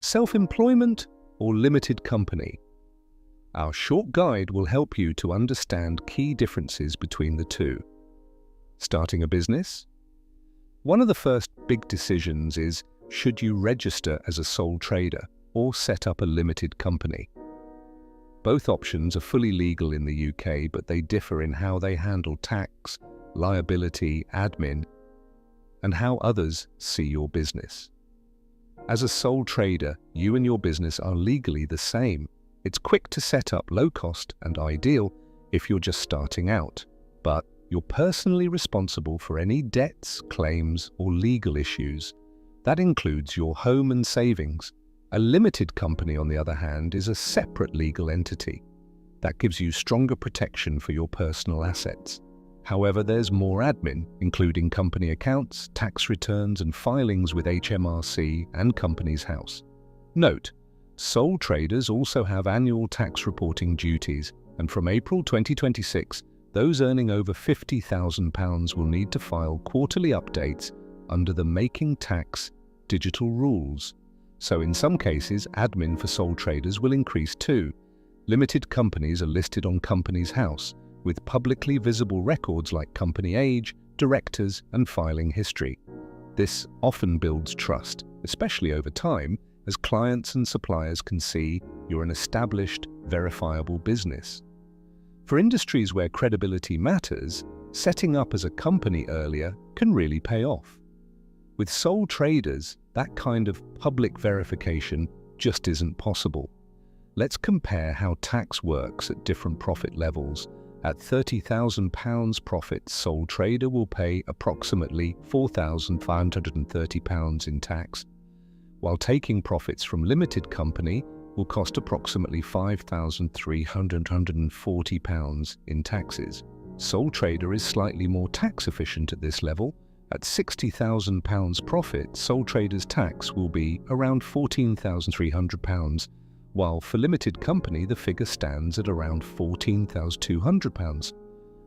self-employment or limited company? Our short guide will help you to understand key differences between the two. Starting a business? One of the first big decisions is, should you register as a sole trader or set up a limited company? Both options are fully legal in the UK, but they differ in how they handle tax, liability, admin, and how others see your business. As a sole trader, you and your business are legally the same. It's quick to set up, low cost, and ideal if you're just starting out. But you're personally responsible for any debts, claims, or legal issues. That includes your home and savings. A limited company, on the other hand, is a separate legal entity. That gives you stronger protection for your personal assets. However, there's more admin, including company accounts, tax returns, and filings with HMRC and Companies House. Note, sole traders also have annual tax reporting duties, and from April 2026, those earning over £50,000 will need to file quarterly updates under the Making Tax digital rules. So in some cases, admin for sole traders will increase too. Limited companies are listed on Companies House, with publicly visible records like company age, directors, and filing history. This often builds trust, especially over time, as clients and suppliers can see you're an established, verifiable business. For industries where credibility matters, setting up as a company earlier can really pay off. With sole traders, that kind of public verification just isn't possible. Let's compare how tax works at different profit levels. At £30,000 profit, sole trader will pay approximately £4,530 in tax, while taking profits from limited company will cost approximately £5,340 in taxes. Sole trader is slightly more tax efficient at this level. At £60,000 profit, sole trader's tax will be around £14,300, while for limited company the figure stands at around £14,200.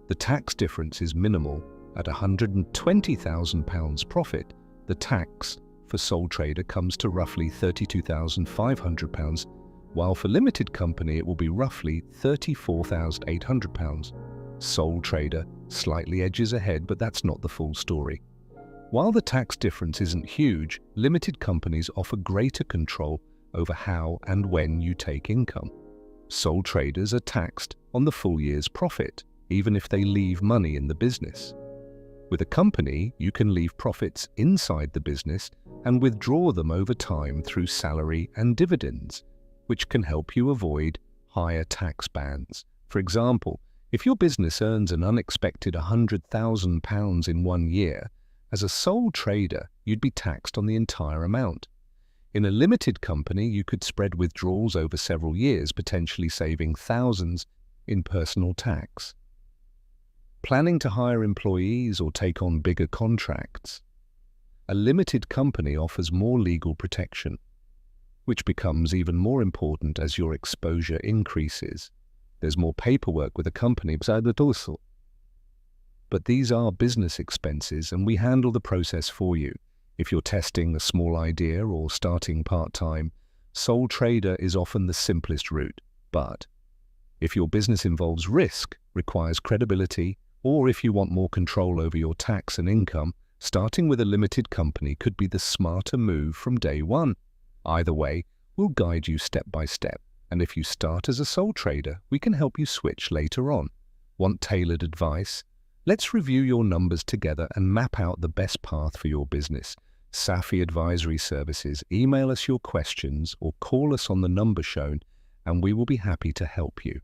The tax difference is minimal. At £120,000 profit, the tax for sole trader comes to roughly £32,500, while for limited company it will be roughly £34,800. Sole trader slightly edges ahead, but that's not the full story. While the tax difference isn't huge, limited companies offer greater control over how and when you take income. Sole traders are taxed on the full year's profit, even if they leave money in the business. With a company, you can leave profits inside the business and withdraw them over time through salary and dividends, which can help you avoid higher tax bands. For example, if your business earns an unexpected £100,000 in 1 year, as a sole trader, you'd be taxed on the entire amount. In a limited company, you could spread withdrawals over several years, potentially saving thousands in personal tax. Planning to hire employees or take on bigger contracts? A limited company offers more legal protection, which becomes even more important as your exposure increases. There's more paperwork with a company beside the dorsal. But these are business expenses, and we handle the process for you. If you're testing a small idea or starting part-time, sole trader is often the simplest route. But if your business involves risk, requires credibility, or if you want more control over your tax and income, starting with a limited company could be the smarter move from day one. Either way, we'll guide you step by step. And if you start as a sole trader, we can help you switch later on. Want tailored advice? Let's review your numbers together and map out the best path for your business. Safi Advisory Services. Email us your questions or call us on the number shown, and we will be happy to help you.